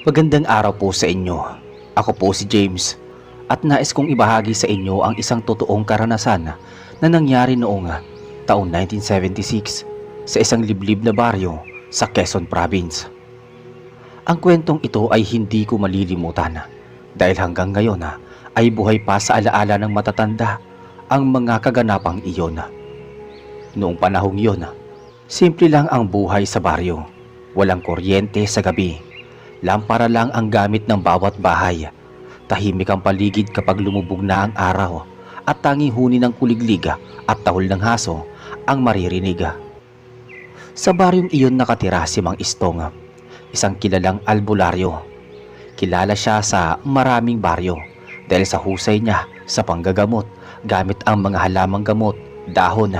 Magandang araw po sa inyo. Ako po si James at nais kong ibahagi sa inyo ang isang totoong karanasan na nangyari noong taong 1976 sa isang liblib na baryo sa Quezon Province. Ang kwentong ito ay hindi ko malilimutan dahil hanggang ngayon ay buhay pa sa alaala ng matatanda ang mga kaganapang iyon. Noong panahong iyon, simple lang ang buhay sa baryo. Walang kuryente sa gabi. Lampara lang ang gamit ng bawat bahay. Tahimik ang paligid kapag lumubog na ang araw at tanging huni ng kuliglig at tahol ng haso ang maririnig. Sa baryong iyon nakatira si Mang Istong, isang kilalang albularyo. Kilala siya sa maraming baryo dahil sa husay niya sa panggagamot gamit ang mga halamang gamot, dahon,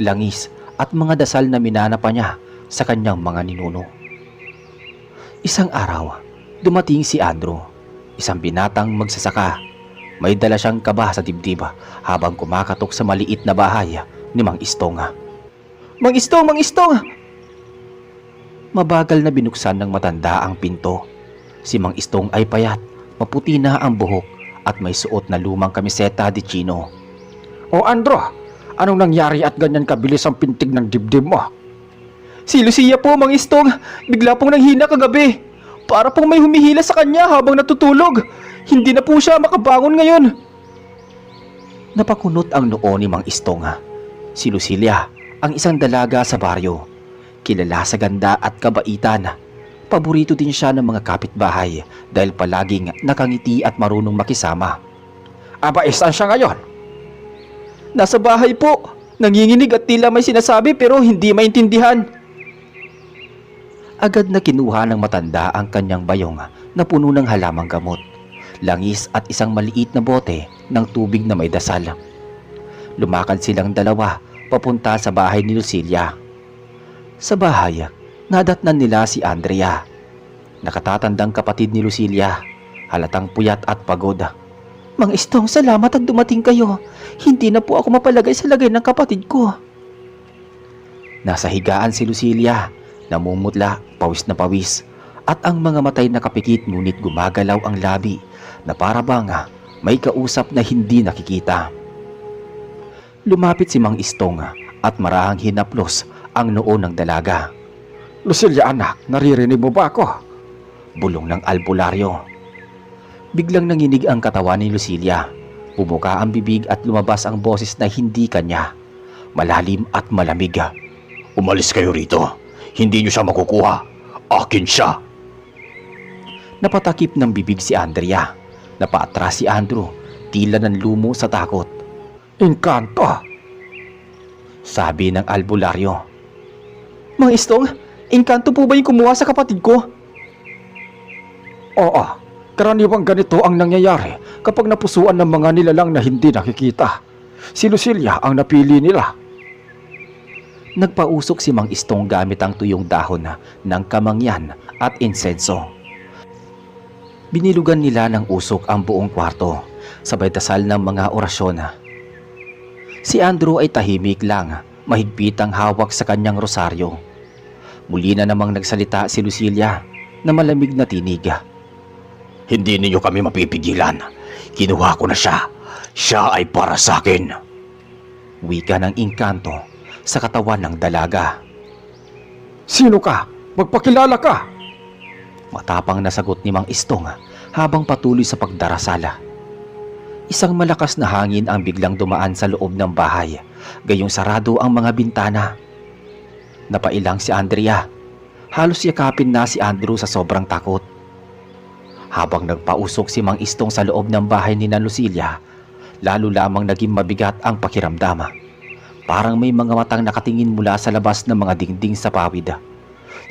langis at mga dasal na minana pa niya sa kanyang mga ninuno. Isang araw, dumating si Andrew, isang binatang magsasaka. May dala siyang kaba sa dibdib habang kumakatok sa maliit na bahay ni Mang Istong. Mang Istong! Mang Istong! Mabagal na binuksan ng matanda ang pinto. Si Mang Istong ay payat, maputi na ang buhok at may suot na lumang kamiseta de chino. O Andrew, anong nangyari at ganyan kabilis ang pintig ng dibdib mo? Si Lucia po, Mang Istong. Bigla pong nanghina kagabi. Para pong may humihila sa kanya habang natutulog. Hindi na po siya makabangon ngayon. Napakunot ang noo ni Mang Istong. Si Lucilia, ang isang dalaga sa baryo. Kilala sa ganda at kabaitan. Paborito din siya ng mga kapitbahay dahil palaging nakangiti at marunong makisama. Aba, saan siya ngayon? Nasa bahay po. Nanginginig at tila may sinasabi pero hindi maintindihan. Agad na kinuha ng matanda ang kanyang bayong na puno ng halamang gamot, langis at isang maliit na bote ng tubig na may dasal. Lumakad silang dalawa papunta sa bahay ni Lucilia. Sa bahay, nadatnan nila si Andrea, nakatatandang kapatid ni Lucilia, halatang puyat at pagod. Mang Istong, salamat at dumating kayo. Hindi na po ako mapalagay sa lagay ng kapatid ko. Nasa higaan si Lucilia, namumutla, pawis na pawis, at ang mga matay nakapikit ngunit gumagalaw ang labi na para bang may kausap na hindi nakikita. Lumapit si Mang Istong at marahang hinaplos ang noo ng dalaga. Lucilia anak, naririnig mo ba ako? Bulong ng albularyo. Biglang nanginig ang katawan ni Lucilia. Bumuka ang bibig at lumabas ang boses na hindi kanya. Malalim at malamig. Umalis kayo rito. Hindi niyo siya makukuha. Akin siya. Napatakip ng bibig si Andrea. Napaatras si Andrew, tila ng lumo sa takot. Engkanto! Sabi ng albularyo. Mang Istong, engkanto po ba yung kumuha sa kapatid ko? Oo, karaniwang ganito ang nangyayari kapag napusuan ng mga nilalang na hindi nakikita. Si Lucilia ang napili nila. Nagpausok si Mang Istong gamit ang tuyong dahon ng kamangyan at insenso. Binilugan nila ng usok ang buong kwarto, sabay dasal ng mga orasyon. Si Andrew ay tahimik lang, mahigpit ang hawak sa kanyang rosaryo. Muli na namang nagsalita si Lucilia na malamig na tinig. Hindi ninyo kami mapipigilan. Kinuha ko na siya. Siya ay para sa akin. Wika ng engkanto sa katawan ng dalaga. Sino ka? Magpakilala ka! Matapang na sagot ni Mang Istong habang patuloy sa pagdarasala. Isang malakas na hangin ang biglang dumaan sa loob ng bahay, gayong sarado ang mga bintana. Napailang si Andrea. Halos yakapin na si Andrew sa sobrang takot. Habang nagpausok si Mang Istong sa loob ng bahay ni Lucilia, lalo lamang naging mabigat ang pakiramdam. Parang may mga matang nakatingin mula sa labas ng mga dingding sa pawid.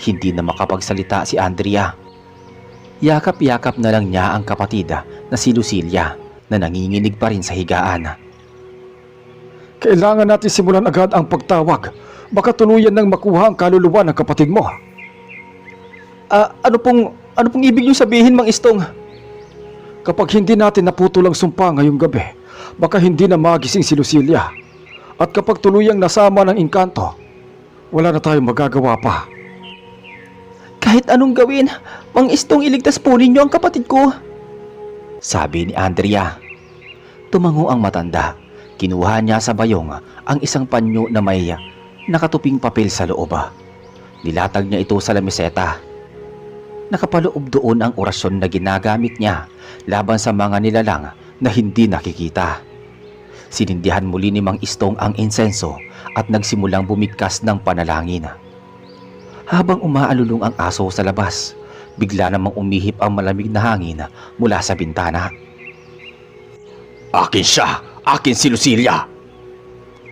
Hindi na makapagsalita si Andrea. Yakap-yakap na lang niya ang kapatid na si Lucilia na nanginginig pa rin sa higaan. Kailangan natin simulan agad ang pagtawag. Baka tuluyan nang makuha ang kaluluwa ng kapatid mo. Ano pong ibig niyo sabihin, Mang Istong? Kapag hindi natin naputol ang sumpa ngayong gabi, baka hindi na magising si Lucilia. At kapag tuluyang nasama ng engkanto, wala na tayong magagawa pa. Kahit anong gawin, Mang Istong, iligtas po ninyo ang kapatid ko. Sabi ni Andrea. Tumango ang matanda. Kinuha niya sa bayong ang isang panyo na may nakatuping papel sa loob. Nilatag niya ito sa lameseta. Nakapaloob doon ang orasyon na ginagamit niya laban sa mga nilalang na hindi nakikita. Sinindihan muli ni Mang Istong ang insenso at nagsimulang bumigkas ng panalangin. Habang umaalulong ang aso sa labas, bigla namang umihip ang malamig na hangin mula sa bintana. Akin siya! Akin si Lucilia!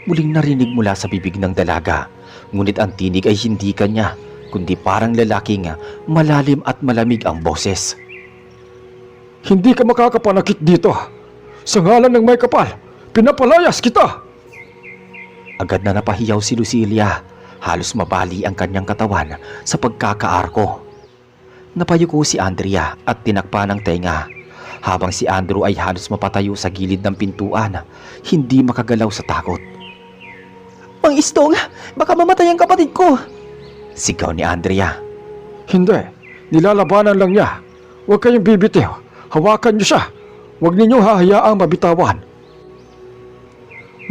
Muling narinig mula sa bibig ng dalaga, ngunit ang tinig ay hindi kanya, kundi parang lalaking malalim at malamig ang boses. Hindi ka makakapanakit dito. Sa ngalan ng may kapal, pinapalayas kita! Agad na napahiyaw si Lucilia. Halos mabali ang kanyang katawan sa pagkakaarko. Napayuko si Andrea at tinakpan ng tenga, habang si Andrew ay halos mapatayo sa gilid ng pintuan, hindi makagalaw sa takot. Mang Istong, baka mamatay ang kapatid ko. Sigaw ni Andrea. Hindi, nilalabanan lang niya. Huwag kayong bibitiw. Hawakan niyo siya. Huwag ninyong hahayaang mabitawan.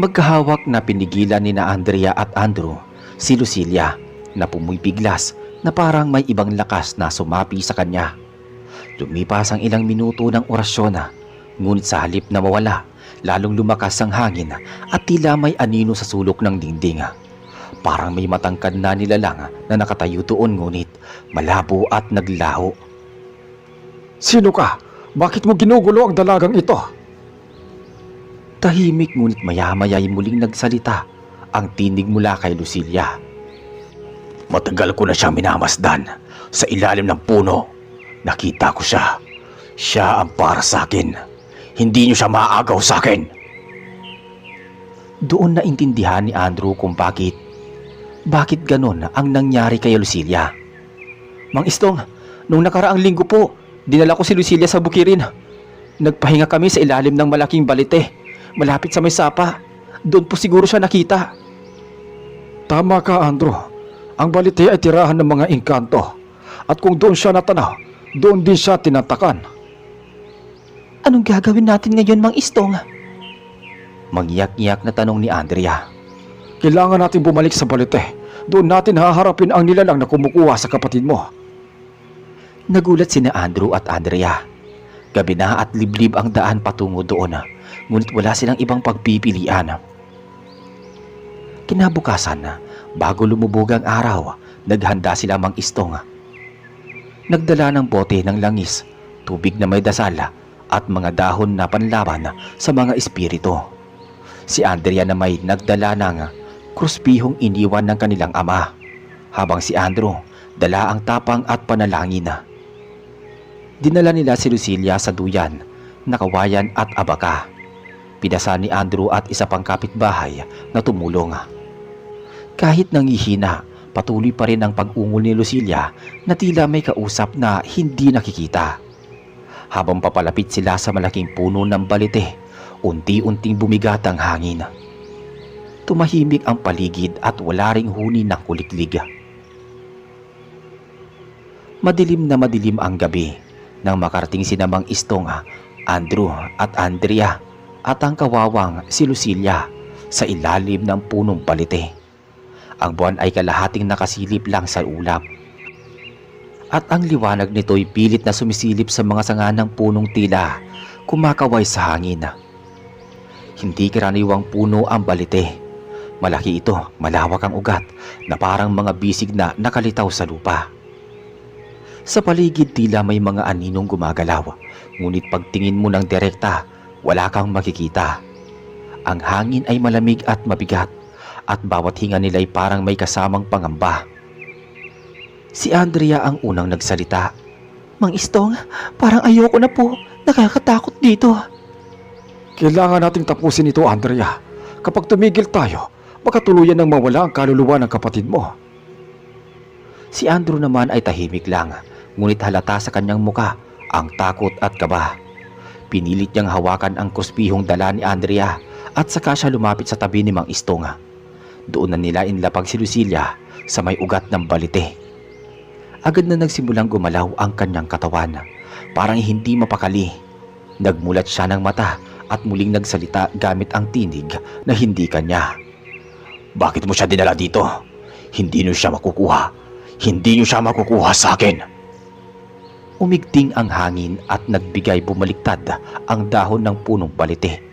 Magkahawak na pinigilan ni na Andrea at Andrew si Lucilia na pumipiglas na parang may ibang lakas na sumapi sa kanya. Lumipas ang ilang minuto ng orasyon, ngunit sa halip na mawala, lalong lumakas ang hangin at tila may anino sa sulok ng dingding. Parang may matangkad na nilalang na nakatayo doon, ngunit malabo at naglaho. Sino ka? Bakit mo ginugulo ang dalagang ito? Tahimik ngunit maya-maya ay muling nagsalita ang tinig mula kay Lucilia. Matagal ko na siyang minamasdan. Sa ilalim ng puno, nakita ko siya. Siya ang para sa akin. Hindi niyo siya maaagaw sa akin. Doon naintindihan ni Andrew kung bakit ganon ang nangyari kay Lucilia. Mang Istong, nung nakaraang linggo po, dinala ko si Lucilia sa bukirin. Nagpahinga kami sa ilalim ng malaking balite, malapit sa may sapa. Doon po siguro siya nakita. Tama ka, Andrew. Ang balite ay tirahan ng mga engkanto. At kung doon siya natanaw, doon din siya tinatakan. Anong gagawin natin ngayon, Mang Istong? Mangiyak-iyak na tanong ni Andrea. Kailangan natin bumalik sa balite. Doon natin haharapin ang nilalang na kumukuha sa kapatid mo. Nagulat sina Andrew at Andrea. Gabi na at liblib ang daan patungo doon, ngunit wala silang ibang pagpipilian. Kinabukasan, bago lumubog ang araw, naghanda sila Mang Istong. Nagdala ng bote ng langis, tubig na may dasal at mga dahon na panlaban sa mga espiritu. Si Andrea na may nagdala ng kruspihong iniwan ng kanilang ama, habang si Andrew dala ang tapang at panalangin. Dinala nila si Lucilia sa duyan, nakawayan at abaka. Pinasa ni Andrew at isa pang kapitbahay na tumulong. Kahit nangihina, patuloy pa rin ang pag-ungol ni Lucilia na tila may kausap na hindi nakikita. Habang papalapit sila sa malaking puno ng balite, unti-unting bumigat ang hangin. Tumahimik ang paligid at wala ring huni ng kuliklig. Madilim na madilim ang gabi nang makarating sina Mang Istong, Andrew at Andrea at ang kawawang si Lucilia sa ilalim ng punong balite. Ang buwan ay kalahating nakasilip lang sa ulap. At ang liwanag nito'y pilit na sumisilip sa mga sanga ng punong tila kumakaway sa hangin. Hindi karaniwang puno ang balite. Malaki ito, malawak ang ugat na parang mga bisig na nakalitaw sa lupa. Sa paligid tila may mga aninong gumagalaw, ngunit pagtingin mo ng direkta, wala kang makikita. Ang hangin ay malamig at mabigat, at bawat hinga nila'y parang may kasamang pangamba. Si Andrea ang unang nagsalita. Mang Istong, parang ayoko na po. Nakakatakot dito. Kailangan nating tapusin ito, Andrea. Kapag tumigil tayo, baka tuluyan nang mawala ang kaluluwa ng kapatid mo. Si Andrew naman ay tahimik lang, ngunit halata sa kanyang muka ang takot at kaba. Pinilit niyang hawakan ang kruspihong dala ni Andrea at saka siya lumapit sa tabi ni Mang Istong. Doon na nila inlapag si Lucilia sa may ugat ng balite. Agad na nagsimulang gumalaw ang kanyang katawan, parang hindi mapakali. Nagmulat siya ng mata at muling nagsalita gamit ang tinig na hindi kanya. Bakit mo siya dinala dito? Hindi niyo siya makukuha. Hindi niyo siya makukuha sa akin. Umigting ang hangin at nagbigay bumaliktad ang dahon ng punong balite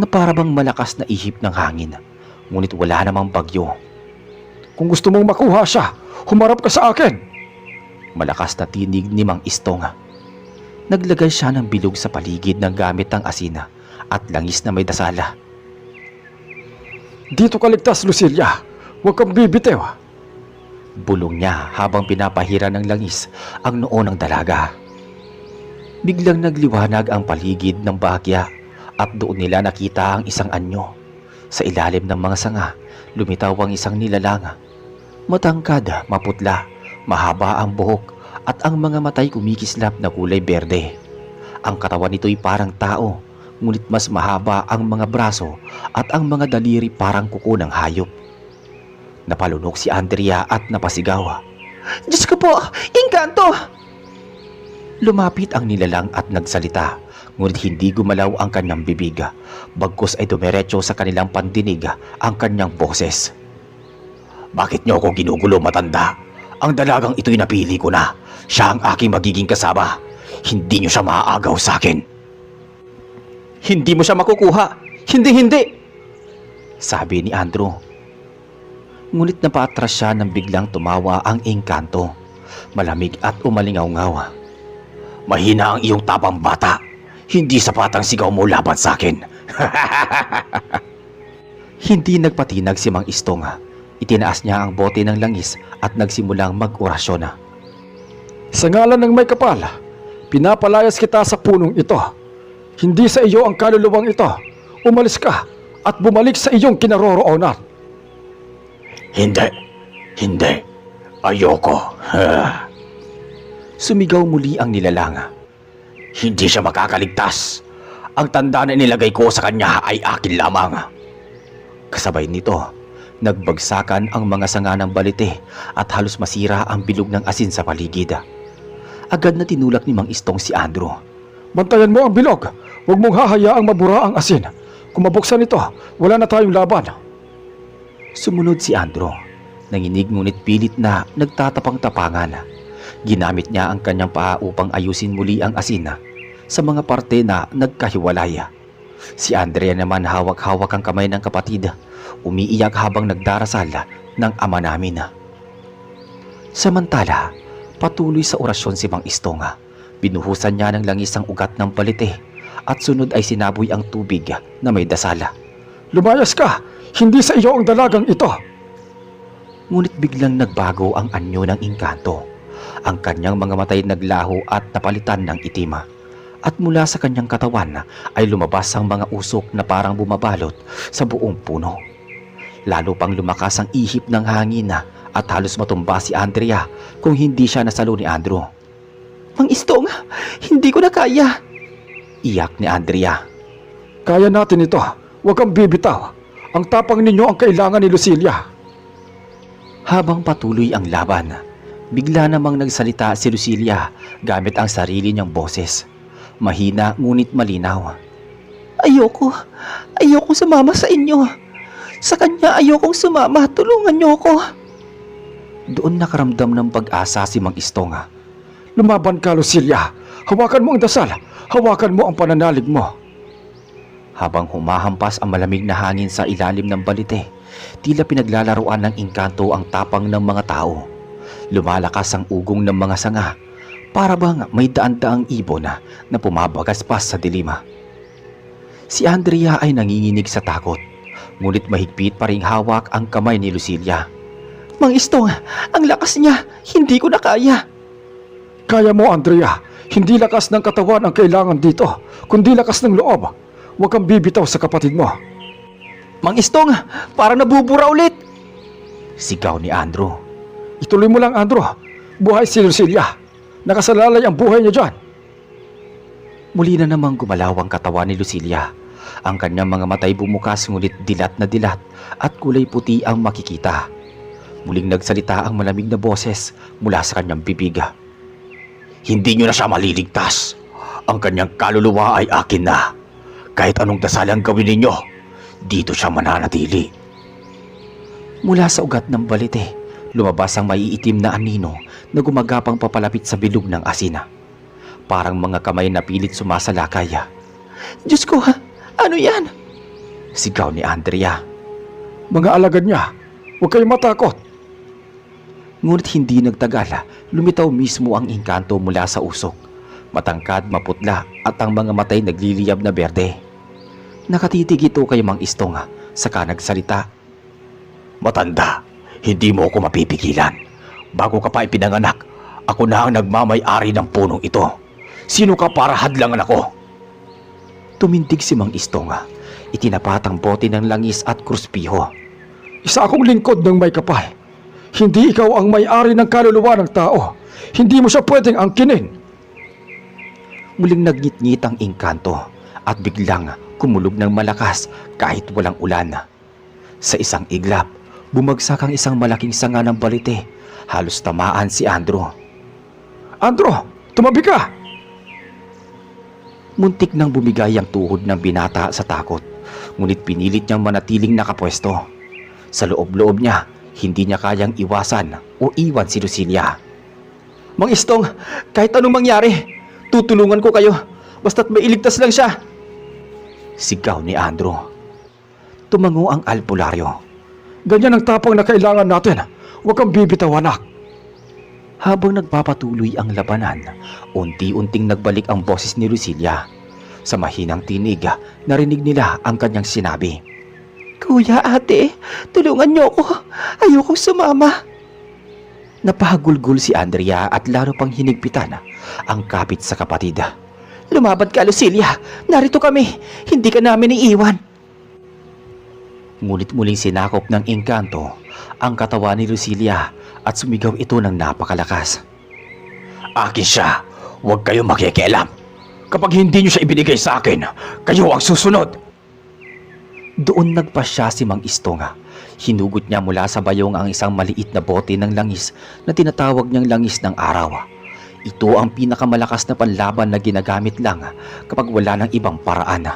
na parabang malakas na ihip ng hangin, ngunit wala namang bagyo. Kung gusto mong makuha siya, humarap ka sa akin. Malakas na tinig ni Mang Istong. Naglagay siya ng bilog sa paligid ng gamit ng asina at langis na may dasala. Dito ka ligtas, Lucilia. Huwag kang bibitew. Bulong niya habang pinapahira ng langis ang noo ng dalaga. Biglang nagliwanag ang paligid ng bahagya at doon nila nakita ang isang anyo. Sa ilalim ng mga sanga, lumitaw ang isang nilalang. Matangkad, maputla, mahaba ang buhok at ang mga matay kumikislap na kulay berde. Ang katawan nito'y parang tao, ngunit mas mahaba ang mga braso at ang mga daliri parang kuko ng hayop. Napalunok si Andrea at napasigaw. "Diyos ko po! Engkanto!" Lumapit ang nilalang at nagsalita, ngunit hindi gumalaw ang kanyang bibig. Bagkus ay dumiretso sa kanilang pandinig ang kanyang boses. Bakit niyo ako ginugulo, matanda? Ang dalagang ito'y napili ko na. Siya ang aking magiging kasama. Hindi niyo siya maaagaw sa akin. Hindi mo siya makukuha. Hindi! Sabi ni Andrew. Ngunit napaatras siya nang biglang tumawa ang engkanto. Malamig at umalingaw-ngaw. Mahina ang iyong tapang, bata. Hindi sapat ang sigaw mo laban sa akin. Hindi nagpatinag si Mang Istong. Itinaas niya ang bote ng langis at nagsimulang mag-orasyon. Sa ngalan ng may kapal, pinapalayas kita sa punong ito. Hindi sa iyo ang kaluluwang ito. Umalis ka at bumalik sa iyong kinaroroonan. Hindi. Ayoko. Sumigaw muli ang nilalang. Hindi siya makakaligtas. Ang tanda na nilagay ko sa kanya ay akin lamang. Kasabay nito, nagbagsakan ang mga sanga ng balite at halos masira ang bilog ng asin sa paligid. Agad na tinulak ni Mang Istong si Andrew. Bantayan mo ang bilog. Huwag mong hahayaang mabura ang asin. Kung mabuksan ito, wala na tayong laban. Sumunod si Andrew. Nanginig ngunit pilit na nagtatapang-tapangan. Ginamit niya ang kanyang paa upang ayusin muli ang asin sa mga parte na nagkahiwalay. Si Andrea naman hawak-hawak ang kamay ng kapatid, umiiyak habang nagdarasal ng ama namin. Samantala, patuloy sa orasyon si Mang Istong. Binuhusan niya ng langis ang ugat ng balite at sunod ay sinaboy ang tubig na may dasala. Lumayas ka! Hindi sa iyo ang dalagang ito. Ngunit biglang nagbago ang anyo ng engkanto. Ang kanyang mga matay naglaho at napalitan ng itim. At mula sa kanyang katawan ay lumabas ang mga usok na parang bumabalot sa buong puno. Lalo pang lumakas ang ihip ng hangin at halos matumba si Andrea kung hindi siya nasalo ni Andrew. "Mang Istong, hindi ko na kaya!" Iyak ni Andrea. Kaya natin ito. Huwag kang bibitaw. Ang tapang ninyo ang kailangan ni Lucilia. Habang patuloy ang laban, bigla namang nagsalita si Lucilia gamit ang sarili niyang boses. Mahina ngunit malinaw. Ayoko sumama sa inyo. Sa kanya ayokong sumama. Tulungan niyo ako." Doon nakaramdam ng pag-asa si Mang Istong. Lumaban ka, Lucilia. Hawakan mo ang dasal. Hawakan mo ang pananalig mo. Habang humahampas ang malamig na hangin sa ilalim ng balite, tila pinaglalaruan ng engkanto ang tapang ng mga tao. Lumalakas ang ugong ng mga sanga, para bang may daan-daang ibon na pumabagaspas sa dilim. Si Andrea ay nanginginig sa takot, ngunit mahigpit pa ring hawak ang kamay ni Lucilia. "Mang Istong, ang lakas niya, hindi ko na kaya." Kaya mo, Andrea. Hindi lakas ng katawan ang kailangan dito, kundi lakas ng loob. Huwag kang bibitaw sa kapatid mo. Mang Istong, parang nabubura ulit. Sigaw ni Andrew. Ituloy mo lang, Andrew. Buhay si Lucilia. Nakasalalay ang buhay niya dyan. Muli na namang gumalaw ang katawan ni Lucilia. Ang kanyang mga matay bumukas ngunit dilat na dilat at kulay puti ang makikita. Muling nagsalita ang malamig na boses mula sa kanyang bibig. Hindi niyo na siya maliligtas. Ang kanyang kaluluwa ay akin na. Kahit anong dasal ang gawin ninyo, dito siya mananatili. Mula sa ugat ng balite, lumabas ang maiitim na anino na gumagapang papalapit sa bilog ng asina. Parang mga kamay na pilit sumasalakay. Diyos ko ha, ano yan? Sigaw ni Andrea. Mga alagad niya, huwag kayong matakot. Ngunit hindi nagtagal, lumitaw mismo ang engkanto mula sa usok. Matangkad, maputla at ang mga matay nagliliyab na berde. Nakatitig ito kay Mang Istong saka nagsalita. Matanda, hindi mo ako mapipigilan. Bago ka pa ipinanganak, ako na ang nagmamay-ari ng punong ito. Sino ka para hadlangan ako? Tumindig si Mang Istong. Itinapat ang bote ng langis at kruspiho. Isa akong lingkod ng may kapal. Hindi ikaw ang may-ari ng kaluluwa ng tao. Hindi mo siya pwedeng angkinin. Muling nagngit-ngit ang engkanto at biglang kumulog ng malakas kahit walang ulan. Sa isang iglap, bumagsak ang isang malaking sanga ng balite. Halos tamaan si Andrew. Andrew, tumabi ka! Muntik nang bumigay ang tuhod ng binata sa takot, ngunit pinilit niyang manatiling nakapwesto. Sa loob-loob niya, hindi niya kayang iwasan o iwan si Lucilia. Mang Istong, kahit anong mangyari, tutulungan ko kayo. Basta't mailigtas lang siya. Sigaw ni Andrew. Tumango ang albularyo. Ganyan ang tapang na kailangan natin. Huwag kang bibitaw, anak. Habang nagpapatuloy ang labanan, unti-unting nagbalik ang boses ni Lucilia. Sa mahinang tinig, narinig nila ang kanyang sinabi. Kuya, ate, tulungan niyo ako. Ayokong sumama. Napahagulgol si Andrea at lalo pang hinigpitan ang kapit sa kapatid. Lumaban ka, Lucilia. Narito kami. Hindi ka namin iiwan. Ngunit muling sinakop ng engkanto ang katawan ni Lucilia at sumigaw ito ng napakalakas. Akin siya. Huwag kayong makikialam. Kapag hindi niyo siya ibinigay sa akin, kayo ang susunod. Doon nagpasya si Mang Istong. Hinugot niya mula sa bayong ang isang maliit na bote ng langis na tinatawag niyang langis ng araw. Ito ang pinakamalakas na panlaban na ginagamit lang kapag wala ng ibang paraan.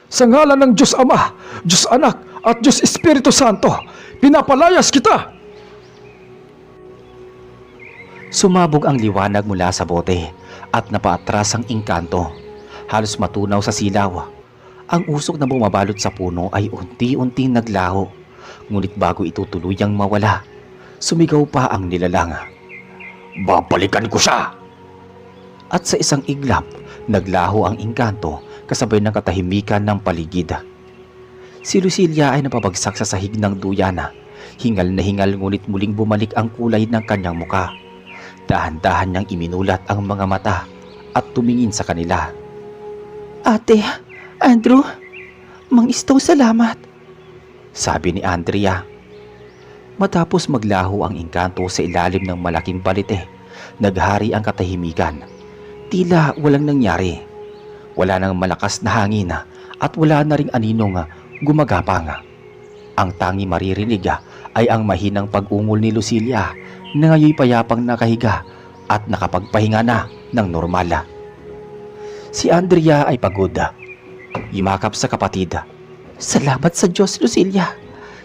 Sa ngalan ng Diyos Ama, Diyos Anak at Diyos Espiritu Santo, pinapalayas kita! Sumabog ang liwanag mula sa bote at napaatras ang engkanto. Halos matunaw sa silaw. Ang usok na bumabalot sa puno ay unti-unting naglaho. Ngunit bago ito tuluyang mawala, sumigaw pa ang nilalang. Babalikan ko siya! At sa isang iglap, naglaho ang engkanto kasabay ng katahimikan ng paligid. Si Lucilia ay napabagsak sa sahig ng duyana. Hingal na hingal ngunit muling bumalik ang kulay ng kanyang muka. Dahan-dahan niyang iminulat ang mga mata at tumingin sa kanila. Ate, Andrew, Mang Istong, salamat. Sabi ni Andrea. Matapos maglaho ang engkanto sa ilalim ng malaking balite, naghari ang katahimikan. Tila walang nangyari. Wala nang malakas na hangin at wala na ring aninong gumagapang. Ang tangi maririnig ay ang mahinang pag-ungol ni Lucilia na ngayoy payapang nakahiga at nakapagpahinga na ng normal. Si Andrea ay pagod. Yumakap sa kapatid. Salamat sa Diyos, Lucilia.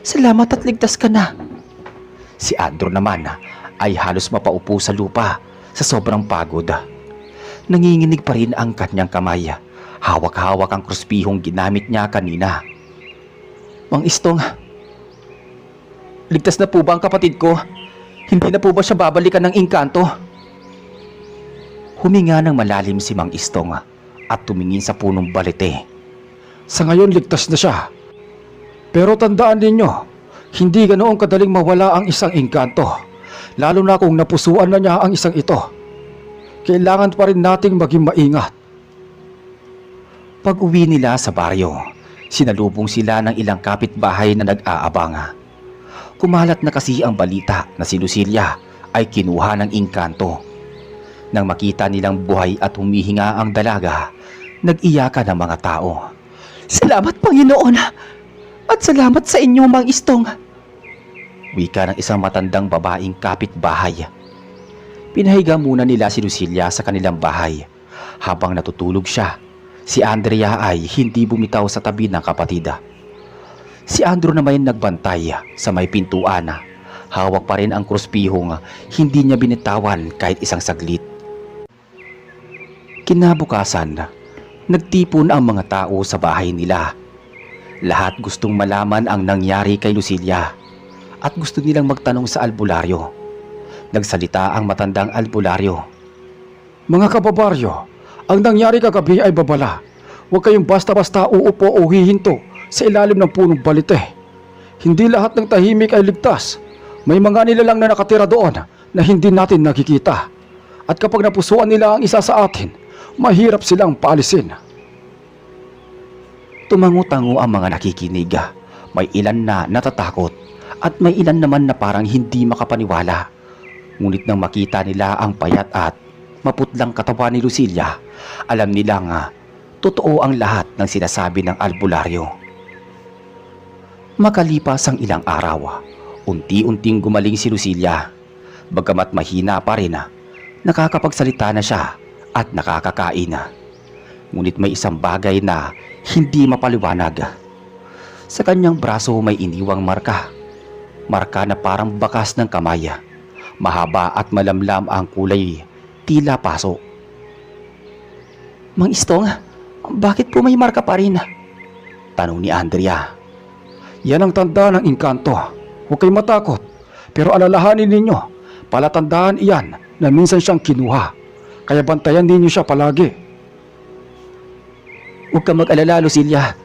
Salamat at ligtas ka na. Si Andrew naman ay halos mapaupo sa lupa sa sobrang pagod. Nanginginig pa rin ang kanyang kamay. Hawak-hawak ang kruspihong ginamit niya kanina. Mang Istong, ligtas na po ba ang kapatid ko? Hindi na po ba siya babalikan ng engkanto? Huminga ng malalim si Mang Istong at tumingin sa punong balite. Sa ngayon ligtas na siya. Pero tandaan ninyo, hindi ganoong kadaling mawala ang isang engkanto. Lalo na kung napusuan na niya ang isang ito. Kailangan pa rin nating maging maingat. Pag-uwi nila sa baryo, sinalubong sila ng ilang kapitbahay na nag-aabang. Kumalat na kasi ang balita na si Lucilia ay kinuha ng engkanto. Nang makita nilang buhay at humihinga ang dalaga, nag-iyakan ang mga tao. Salamat, Panginoon! At salamat sa inyo, Mang Istong! Wika ng isang matandang babaeng kapitbahay. Pinahiga muna nila si Lucilia sa kanilang bahay. Habang natutulog siya, si Andrea ay hindi bumitaw sa tabi ng kapatid. Si Andrew naman nagbantay sa may pintuan. Hawak pa rin ang kruspihong hindi niya binitawan kahit isang saglit. Kinabukasan, nagtipon ang mga tao sa bahay nila. Lahat gustong malaman ang nangyari kay Lucilia at gusto nilang magtanong sa albularyo. Nagsalita ang matandang albularyo. Mga kababaryo, ang nangyari kagabi ay babala. Huwag kayong basta-basta uupo o hihinto sa ilalim ng punong balite. Hindi lahat ng tahimik ay ligtas. May mga nilalang na nakatira doon na hindi natin nakikita. At kapag napusuan nila ang isa sa atin, mahirap silang paalisin. Tumango-tango ang mga nakikinig. May ilan na natatakot at may ilan naman na parang hindi makapaniwala. Ngunit nang makita nila ang payat at maputlang katawan ni Lucilia, alam nilang totoo ang lahat ng sinasabi ng albularyo. Makalipas ang ilang araw, unti-unting gumaling si Lucilia. Bagamat mahina pa rin, nakakapagsalita na siya at nakakakain. Ngunit may isang bagay na hindi mapaliwanag. Sa kanyang braso may iniwang marka. Marka na parang bakas ng kamay. Mahaba at malamlam ang kulay, tila paso. Mang Istong, bakit po may marka pa rin? Tanong ni Andrea. Yan ang tanda ng engkanto. Huwag kayong matakot. Pero alalahanin ninyo, palatandaan iyan na minsan siyang kinuha. Kaya bantayan ninyo siya palagi. Huwag ka mag-alala, Lucilia.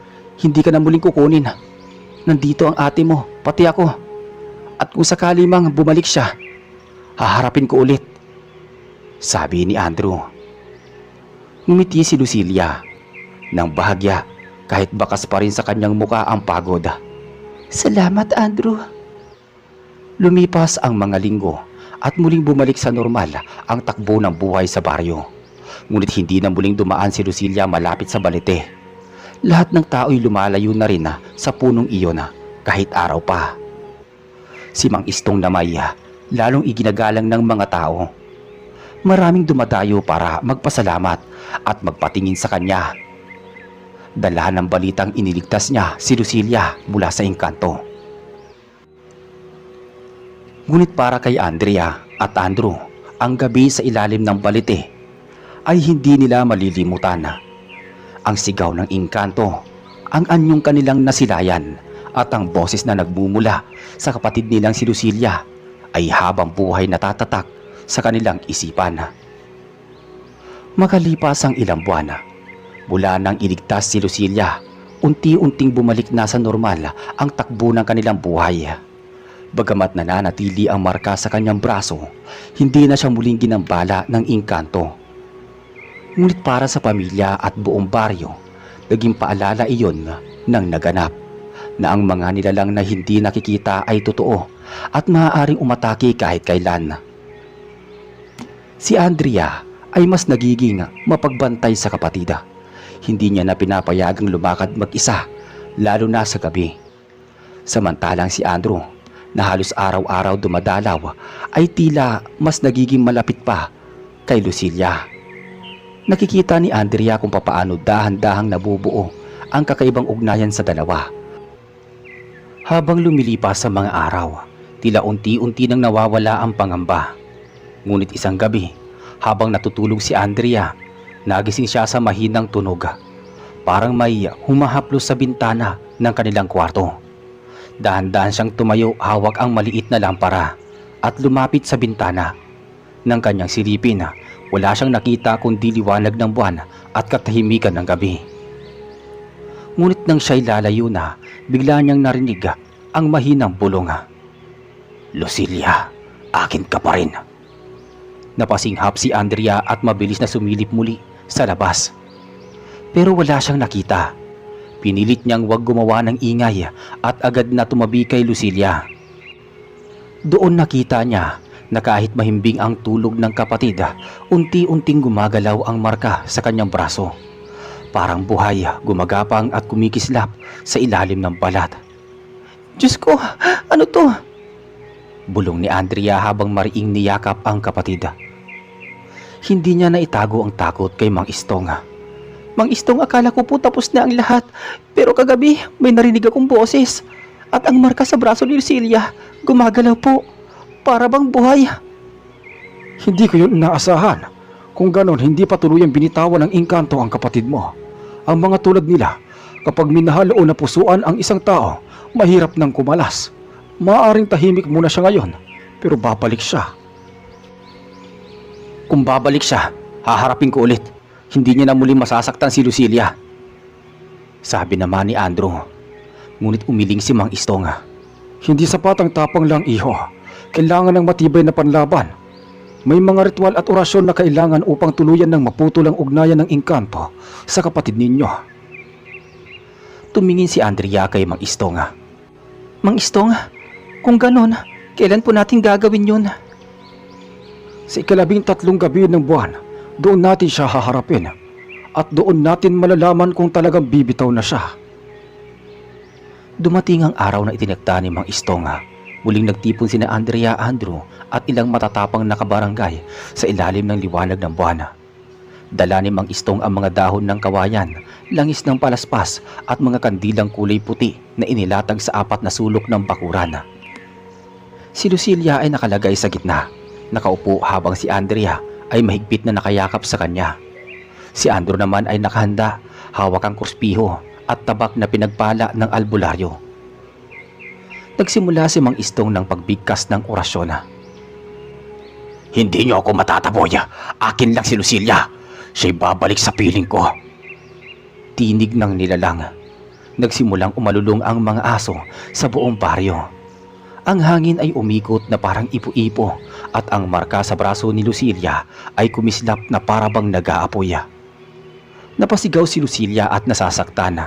Hindi ka na muling kukunin. Nandito ang ate mo, pati ako. At kung sakali mang bumalik siya, haharapin ko ulit, sabi ni Andrew. Ngumiti si Lucilia. Nang bahagya, kahit bakas pa rin sa kanyang muka ang pagod. Salamat, Andrew. Lumipas ang mga linggo at muling bumalik sa normal ang takbo ng buhay sa baryo. Ngunit hindi na muling dumaan si Lucilia malapit sa balete. Lahat ng tao'y lumalayo na rin sa punong iyon kahit araw pa. Si Mang Istong na may lalong iginagalang ng mga tao. Maraming dumadayo para magpasalamat at magpatingin sa kanya. Dala ng balitang iniligtas niya si Lucilia mula sa engkanto. Ngunit para kay Andrea at Andrew, ang gabi sa ilalim ng balite ay hindi nila malilimutan. Ang sigaw ng engkanto, ang anyong kanilang nasilayan at ang boses na nagmumula sa kapatid nilang si Lucilia ay habang buhay natatatak sa kanilang isipan. Makalipas ang ilang buwan, mula nang iligtas si Lucilia, unti-unting bumalik na sa normal ang takbo ng kanilang buhay. Bagamat nananatili ang marka sa kanyang braso, hindi na siya muling ginambala ng engkanto. Ngunit para sa pamilya at buong baryo, naging paalala iyon ng naganap na ang mga nilalang na hindi nakikita ay totoo at maaaring umatake kahit kailan. Si Andrea ay mas nagiging mapagbantay sa kapatid. Hindi niya na pinapayagang lumakad mag-isa, lalo na sa gabi. Samantalang si Andrew, na halos araw-araw dumadalaw, ay tila mas nagiging malapit pa kay Lucilia. Nakikita ni Andrea kung papaano dahan-dahang nabubuo ang kakaibang ugnayan sa dalawa. Habang lumilipas sa mga araw, tila unti-unti nang nawawala ang pangamba. Ngunit isang gabi, habang natutulog si Andrea, nagising siya sa mahinang tunog. Parang may humahaplos sa bintana ng kanilang kwarto. Dahan-dahan siyang tumayo, hawak ang maliit na lampara at lumapit sa bintana. Nang kanyang silipin, wala siyang nakita kundi liwanag ng buwan at katahimikan ng gabi. Ngunit nang siya'y lalayo na, bigla niyang narinig ang mahinang bulong. Lucilia, akin ka pa rin. Napasinghap si Andrea at mabilis na sumilip muli sa labas. Pero wala siyang nakita. Pinilit niyang huwag gumawa ng ingay at agad na tumabi kay Lucilia. Doon nakita niya na kahit mahimbing ang tulog ng kapatid, unti-unting gumagalaw ang marka sa kanyang braso. Parang buhay, gumagapang at kumikislap sa ilalim ng balat. Diyos ko, ano to? Bulong ni Andrea habang mariing niyakap ang kapatid. Hindi niya naitago ang takot kay Mang Istong. Mang Istong, akala ko po tapos na ang lahat. Pero kagabi may narinig akong boses. At ang marka sa braso ni Lucilia, gumagalaw po. Para bang buhay. Hindi ko yun inaasahan. Kung ganon, hindi pa tuluyang binitawan ng engkanto ang kapatid mo. Ang mga tulad nila, kapag minahal o napusuan ang isang tao, mahirap nang kumalas. Maaaring tahimik muna siya ngayon, pero babalik siya. Kung babalik siya, haharapin ko ulit. Hindi niya na muli masasaktan si Lucilia. Sabi naman ni Andrew. Ngunit umiling si Mang Istong. Hindi sapat ang tapang lang, iho. Kailangan ng matibay na panlaban. May mga ritual at orasyon na kailangan upang tuluyan ng maputol ang ugnayan ng engkanto sa kapatid ninyo. Tumingin si Andrea kay Mang Istong. Mang Istong, kung ganon, kailan po natin gagawin yun? Sa 13 gabi ng buwan, doon natin siya haharapin. At doon natin malalaman kung talagang bibitaw na siya. Dumating ang araw na itinakda ni Mang Istong. Muling nagtipon sina Andrea, Andrew at ilang matatapang na kabarangay sa ilalim ng liwanag ng buwan. Dala ni Mang Istong ang mga dahon ng kawayan, langis ng palaspas at mga kandilang kulay puti na inilatag sa 4 na sulok ng bakuran. Si Lucilia ay nakalagay sa gitna, nakaupo habang si Andrea ay mahigpit na nakayakap sa kanya. Si Andrew naman ay nakahanda, hawak ang kurspiho at tabak na pinagpala ng albularyo. Nagsimula si Mang Istong ng pagbigkas ng orasyon. Hindi niyo ako matataboy. Akin lang si Lucilia. Siya'y babalik sa piling ko. Tinig ng nilalang. Nagsimulang umalulong ang mga aso sa buong baryo. Ang hangin ay umikot na parang ipo-ipo at ang marka sa braso ni Lucilia ay kumislap na parabang nag-aapoy. Napasigaw si Lucilia at nasasaktan.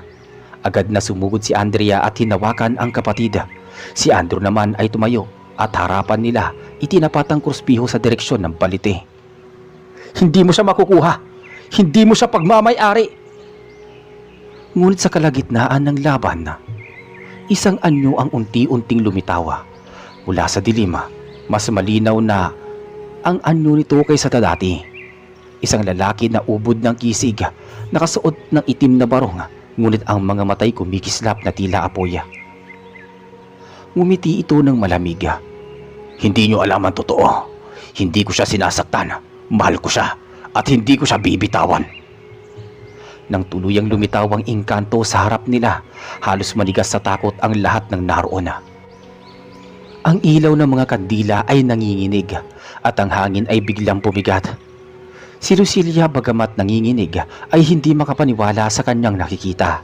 Agad na sumugod si Andrea at hinawakan ang kapatid. Si Andrew naman ay tumayo at harapan nila itinapat ang kurspiho sa direksyon ng balite. Hindi mo siya makukuha. Hindi mo siya pagmamay-ari. Ngunit sa kalagitnaan ng laban, isang anyo ang unti-unting lumitaw. Mula sa dilim, mas malinaw na ang anyo nito kaysa dati. Isang lalaki na ubod ng kisig, nakasuot ng itim na barong, ngunit ang mga matay kumikislap na tila apoy. Ngumiti ito ng malamig. Hindi niyo alam ang totoo. Hindi ko siya sinasaktan. Mahal ko siya at hindi ko siya bibitawan. Nang tuluyang lumitaw ang engkanto sa harap nila, halos manigas sa takot ang lahat ng naroon. Ang ilaw ng mga kandila ay nanginginig at ang hangin ay biglang pumigat. Si Lucilia, bagamat nanginginig, ay hindi makapaniwala sa kanyang nakikita.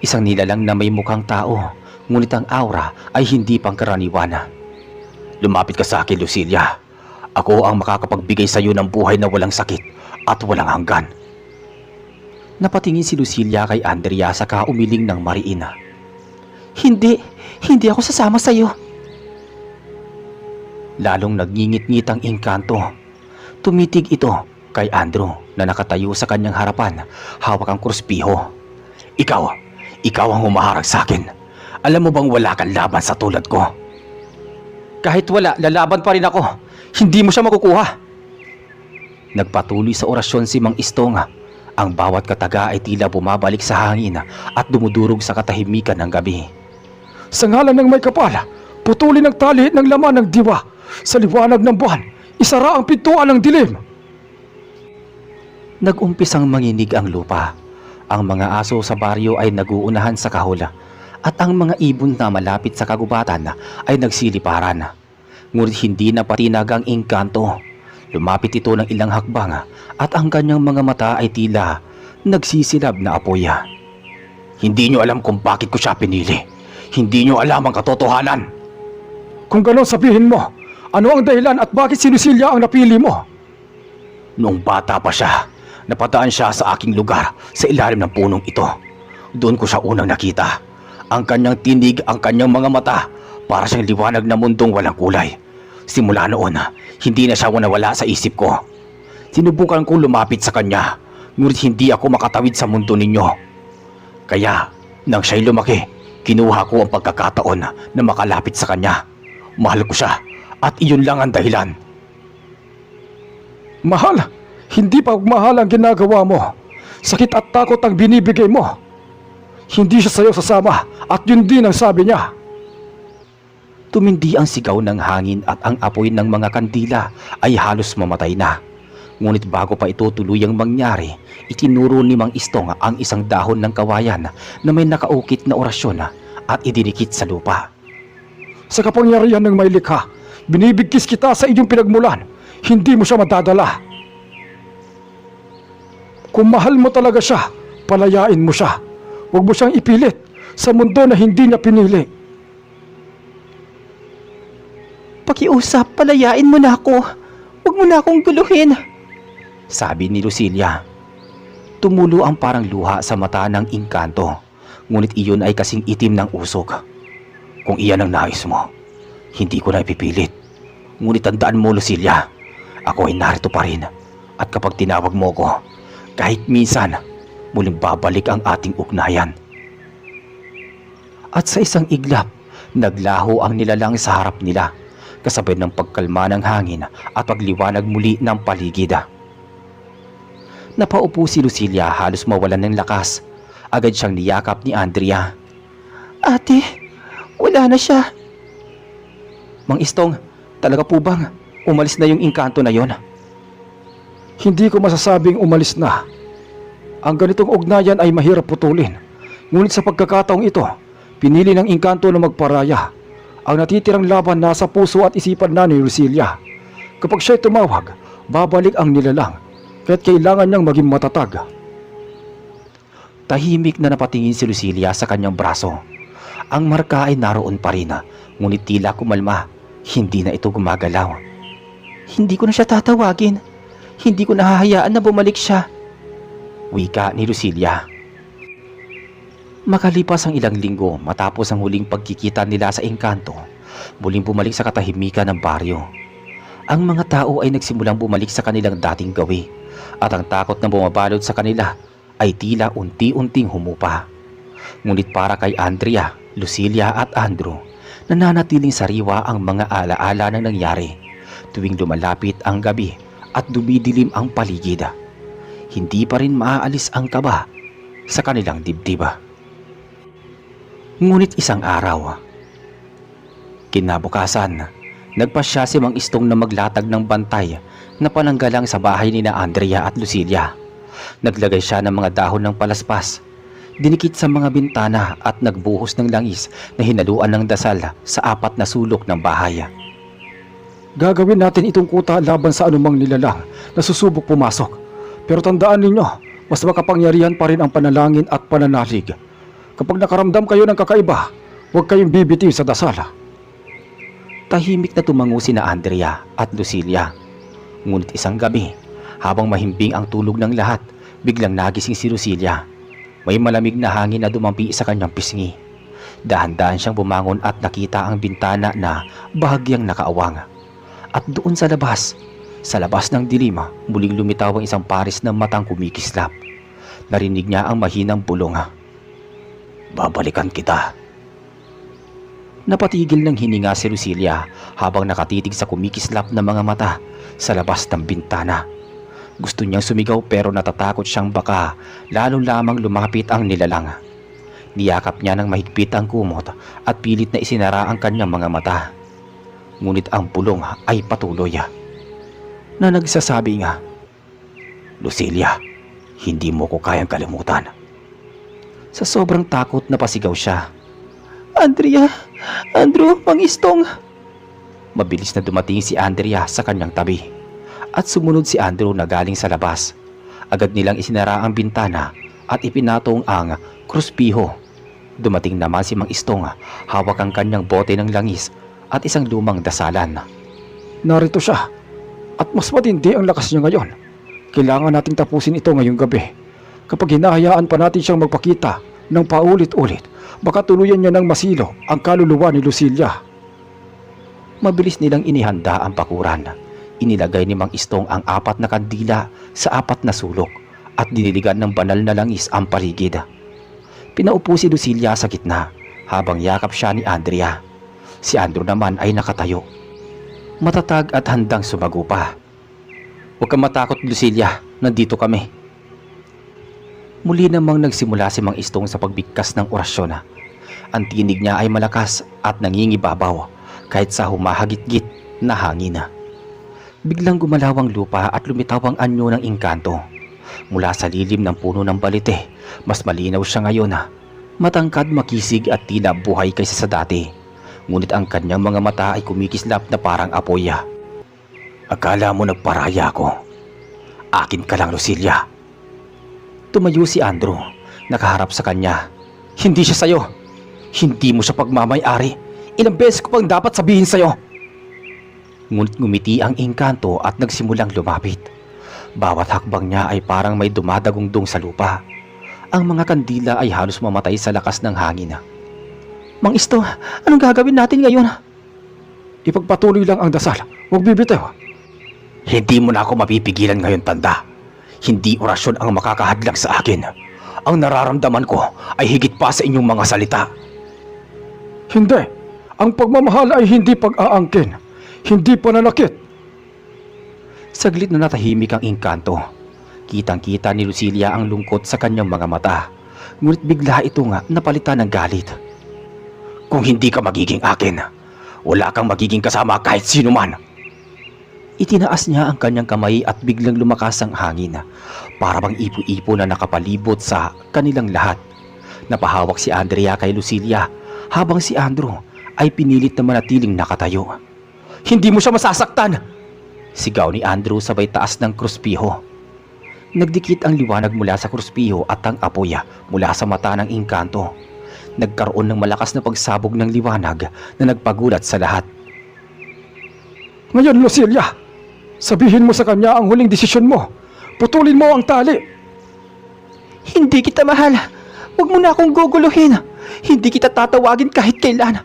Isang nilalang na may mukhang tao, ngunit ang aura ay hindi pangkaraniwan. Lumapit ka sa akin, Lucilia. Ako ang makakapagbigay sa iyo ng buhay na walang sakit at walang hanggan. Napatingin si Lucilia kay Andrea saka umiling ng mariin. Hindi ako sasama sa iyo. Lalong nagngingit-ngit ang engkanto. Tumitig ito kay Andrew na nakatayo sa kanyang harapan, hawak ang kurspiho. Ikaw ang humaharag sa akin. Alam mo bang wala kang laban sa tulad ko? Kahit wala, lalaban pa rin ako. Hindi mo siya makukuha. Nagpatuloy sa orasyon si Mang Istong. Ang bawat kataga ay tila bumabalik sa hangin at dumudurog sa katahimikan ng gabi. Sa ngalan ng may kapal, putulin ang tali ng laman ng diwa. Sa liwanag ng buwan, isara ang pintuan ng dilim. Nag-umpisang manginig ang lupa. Ang mga aso sa baryo ay naguunahan sa kahula at ang mga ibon na malapit sa kagubatan ay nagsiliparan. Ngunit hindi na patinag ang engkanto. Lumapit ito ng ilang hakbang at ang kanyang mga mata ay tila nagsisilab na apoy. Hindi niyo alam kung bakit ko siya pinili. Hindi niyo alam ang katotohanan. Kung ganon, sabihin mo, ano ang dahilan at bakit si Lucilia ang napili mo? Noong bata pa siya, napadaan siya sa aking lugar sa ilalim ng punong ito. Doon ko siya unang nakita. Ang kanyang tinig, ang kanyang mga mata, para siyang liwanag na mundong walang kulay. Simula noon, hindi na siya nawala sa isip ko. Sinubukan kong lumapit sa kanya, ngunit hindi ako makatawid sa mundo ninyo. Kaya, nang siya'y lumaki, kinuha ko ang pagkakataon na makalapit sa kanya. Mahal ko siya At iyon lang ang dahilan. Mahal, hindi pagmahal ang ginagawa mo. Sakit at takot ang binibigay mo. Hindi siya sa'yo sasama at yun din ang sabi niya. Tumindi ang sigaw ng hangin at ang apoy ng mga kandila ay halos mamatay na. Ngunit bago pa ito tuluyang mangyari, itinuro ni Mang Istong ang isang dahon ng kawayan na may nakaukit na orasyon at idinikit sa lupa. Sa kapangyarihan ng may likha, binibigkis kita sa iyong pinagmulan. Hindi mo siya madadala. Kung mahal mo talaga siya, palayain mo siya. Huwag mo siyang ipilit sa mundo na hindi niya pinili. Pakiusap, palayain mo na ako. Huwag mo na akong guluhin. Sabi ni Lucilia. Tumulo ang parang luha sa mata ng engkanto, ngunit iyon ay kasing itim ng usok. Kung iyan ang nais mo, hindi ko na ipipilit. Ngunit tandaan mo, Lucilia, ako ay narito pa rin. At kapag tinawag mo ko, kahit minsan, muling babalik ang ating ugnayan. At sa isang iglap, naglaho ang nilalang sa harap nila, kasabay ng pagkalma ng hangin at pagliwanag muli ng paligid. Napaupo si Lucilia halos mawalan ng lakas. Agad siyang niyakap ni Andrea. Ate, wala na siya. Mang Istong, talaga po bang umalis na yung engkanto na yon? Hindi ko masasabing umalis na. Ang ganitong ugnayan ay mahirap putulin. Ngunit sa pagkakataong ito, pinili ng engkanto na magparaya. Ang natitirang laban nasa puso at isipan na ni Lucilia. Kapag siya'y tumawag, babalik ang nilalang. Kaya't kailangan niyang maging matatag. Tahimik na napatingin si Lucilia sa kanyang braso. Ang marka ay naroon pa rin, ngunit tila kumalma. Hindi na ito gumagalaw. Hindi ko na siya tatawagin. Hindi ko nahahayaan na bumalik siya. Wika ni Lucilia. Makalipas ang ilang linggo matapos ang huling pagkikita nila sa engkanto, muling bumalik sa katahimikan ng baryo. Ang mga tao ay nagsimulang bumalik sa kanilang dating gawi at ang takot na bumabalot sa kanila ay tila unti-unting humupa. Ngunit para kay Andrea, Lucilia at Andrew, nananatiling sariwa ang mga alaala ng nangyari tuwing lumalapit ang gabi at dumidilim ang paligid. Hindi pa rin maaalis ang kaba sa kanilang dibdib. Ngunit isang araw, kinabukasan, nagpasya si Mang Istong na maglatag ng bantay na pananggalang sa bahay ni na Andrea at Lucilia. Naglagay siya ng mga dahon ng palaspas, dinikit sa mga bintana at nagbuhos ng langis na hinaluan ng dasal sa 4 na sulok ng bahay. Gagawin natin itong kuta laban sa anumang nilalang na susubok pumasok. Pero tandaan ninyo, mas makapangyarihan pa rin ang panalangin at pananalig. Kapag nakaramdam kayo ng kakaiba, huwag kayong bibitiw sa dasal. Tahimik na tumango sina Andrea at Lucilia. Ngunit isang gabi, habang mahimbing ang tulog ng lahat, biglang nagising si Lucilia. May malamig na hangin na dumampi sa kanyang pisngi. Dahan-dahan siyang bumangon at nakita ang bintana na bahagyang nakaawang. At doon sa labas ng dilim, muling lumitaw ang isang pares ng matang kumikislap. Narinig niya ang mahinang bulong. Babalikan kita. Napatigil ng hininga si Lucilia habang nakatitig sa kumikislap na mga mata sa labas ng bintana. Gusto niyang sumigaw pero natatakot siyang baka lalo lamang lumapit ang nilalang. Niyakap niya ng mahigpit ang kumot at pilit na isinara ang kanyang mga mata. Ngunit ang bulong ay patuloy na nagsasabi nga, Lucilia, hindi mo ko kayang kalimutan. Sa sobrang takot napasigaw siya. Andrea, Andrew, Mang Istong. Mabilis na dumating si Andrea sa kanyang tabi at sumunod si Andrew na galing sa labas. Agad nilang isinara ang bintana at ipinatong ang kruspiho. Dumating naman si Mang Istong, hawak ang kanyang bote ng langis at isang lumang dasalan. Narito siya at mas matindi ang lakas niya ngayon. Kailangan nating tapusin ito ngayong gabi. Kapag hinahayaan pa natin siyang magpakita ng paulit-ulit, baka tuluyan niya ng masilo ang kaluluwa ni Lucilia. Mabilis nilang inihanda ang bakuran. Inilagay ni Mang Istong ang 4 na kandila sa 4 na sulok at diniligan ng banal na langis ang paligid. Pinaupo si Lucilia sa gitna habang yakap siya ni Andrea. Si Andrew naman ay nakatayo. matatag at handang sumagupa. Huwag kang matakot, Lucilia. Nandito kami. Muli namang nagsimula si Mang Istong sa pagbigkas ng orasyon. Ang tinig niya ay malakas at nangingibabaw kahit sa humahagit-git na hangin. Biglang gumalaw ang lupa at lumitaw ang anyo ng engkanto. Mula sa lilim ng puno ng balite, mas malinaw siya ngayon. Matangkad, makisig at tila buhay kaysa sa dati. Ngunit ang kanyang mga mata ay kumikislap na parang apoy. Akala mo nagparaya ako? Akin ka lang, Lucilia. Tumayo si Andrew, nakaharap sa kanya. Hindi siya sa'yo. Hindi mo siya pagmamay-ari. Ilang beses ko pang dapat sabihin sa'yo. Ngunit ngumiti ang engkanto at nagsimulang lumapit. Bawat hakbang niya ay parang may dumadagungdong sa lupa. Ang mga kandila ay halos mamatay sa lakas ng hangin. Mang Istong, anong gagawin natin ngayon? Ipagpatuloy lang ang dasal. Huwag bibitaw. Hindi mo na ako mapipigilan ngayon, tanda. Hindi orasyon ang makakahadlang sa akin. Ang nararamdaman ko ay higit pa sa inyong mga salita. Hindi. Ang pagmamahal ay hindi pag-aangkin. Hindi pananakit. Saglit na natahimik ang engkanto. Kitang-kita ni Lucilia ang lungkot sa kanyang mga mata. Ngunit bigla ito nga napalitan ng galit. Kung hindi ka magiging akin, wala kang magiging kasama kahit sino man. Itinaas niya ang kanyang kamay at biglang lumakas ang hangin. Para bang ipo-ipo na nakapalibot sa kanilang lahat. Napahawak si Andrea kay Lucilia habang si Andrew ay pinilit na manatiling nakatayo. Hindi mo siya masasaktan! Sigaw ni Andrew sabay taas ng kruspiho. Nagdikit ang liwanag mula sa kruspiho at ang apoy mula sa mata ng engkanto. Nagkaroon ng malakas na pagsabog ng liwanag na nagpagulat sa lahat. Ngayon, Lucilia, sabihin mo sa kanya ang huling desisyon mo. Putulin mo ang tali. Hindi kita mahal. Huwag mo na akong guguluhin. Hindi kita tatawagin kahit kailan.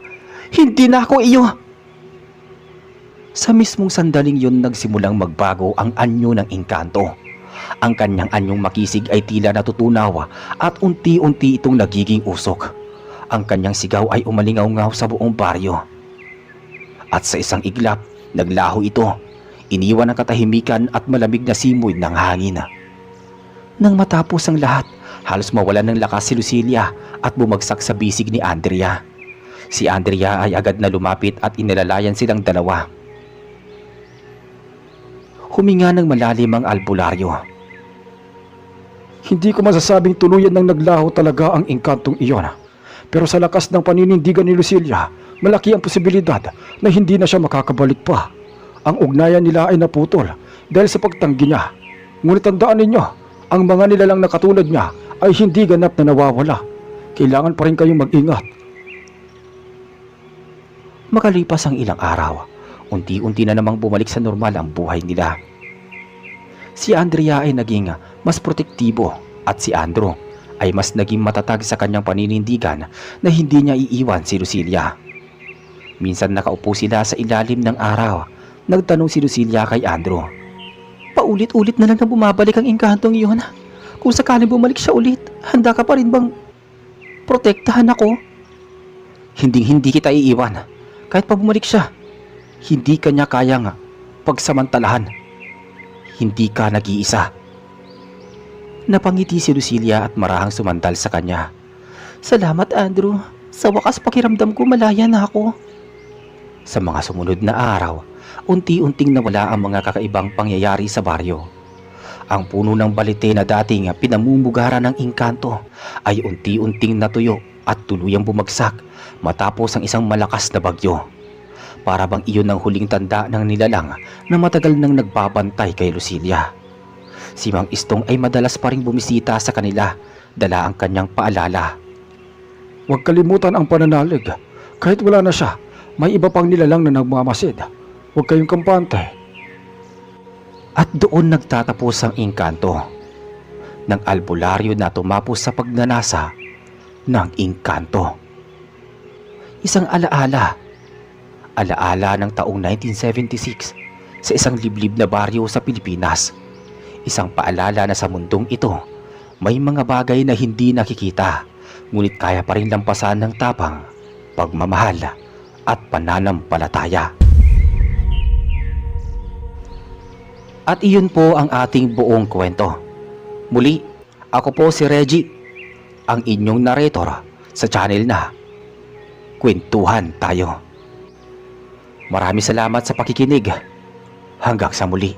Hindi na ako iyo. Sa mismong sandaling yun nagsimulang magbago ang anyo ng engkanto. Ang kanyang anyong makisig ay tila natutunaw at unti-unti itong nagiging usok. Ang kanyang sigaw ay umalingaw-ngaw sa buong baryo. At sa isang iglap, naglaho ito. Iniwan ang katahimikan at malamig na simoy ng hangin. Nang matapos ang lahat, halos mawalan ng lakas si Lucilia at bumagsak sa bisig ni Andrea. Si Andrea ay agad na lumapit at inilalayan silang dalawa. Huminga ng malalim ang albularyo. Hindi ko masasabing tuluyan ng naglaho talaga ang engkantong iyon. Pero sa lakas ng paninindigan ni Lucilia, malaki ang posibilidad na hindi na siya makakabalik pa. Ang ugnayan nila ay naputol dahil sa pagtanggi niya. Ngunit tandaan ninyo, ang mga nilalang na katulad niya ay hindi ganap na nawawala. Kailangan pa rin kayong mag-ingat. Makalipas ang ilang araw, unti-unti na namang bumalik sa normal ang buhay nila. Si Andrea ay naging mas protektibo at si Andrew ay mas naging matatag sa kanyang paninindigan na hindi niya iiwan si Lucilia. Minsan nakaupo sila sa ilalim ng araw. Nagtanong si Lucilia kay Andrew. Paulit-ulit na lang na bumabalik ang engkantong iyon. Kung sakaling bumalik siya ulit, handa ka pa rin bang protektahan ako? Hindi kita iiwan. Kahit pa bumalik siya, hindi ka niya kayang pagsamantalahan. Hindi ka nag-iisa. Napangiti si Lucilia at marahang sumandal sa kanya. Salamat, Andrew. Sa wakas pakiramdam ko malaya na ako. Sa mga sumunod na araw, unti-unting nawala ang mga kakaibang pangyayari sa baryo. Ang puno ng balite na dating pinamumugaran ng engkanto ay unti-unting natuyo at tuluyang bumagsak matapos ang isang malakas na bagyo. Para bang iyon ang huling tanda ng nilalang na matagal nang nagbabantay kay Lucilia. Si Mang Istong ay madalas pa ring bumisita sa kanila, dala ang kanyang paalala. Huwag kalimutan ang pananalig. Kahit wala na siya, may iba pang nilalang na nagmamasid. Huwag kayong kampante. At doon nagtatapos ang engkanto ng albularyo na tumapos sa pagnanasa ng engkanto. Isang alaala ng taong 1976 sa isang liblib na baryo sa Pilipinas. Isang paalala na sa mundong ito, may mga bagay na hindi nakikita, ngunit kaya pa rin lampasan ng tapang, pagmamahal at pananampalataya. At iyon po ang ating buong kwento. Muli, ako po si Reggie, ang inyong narrator sa channel na Kwentuhan Tayo. Maraming salamat sa pakikinig. Hanggang sa muli.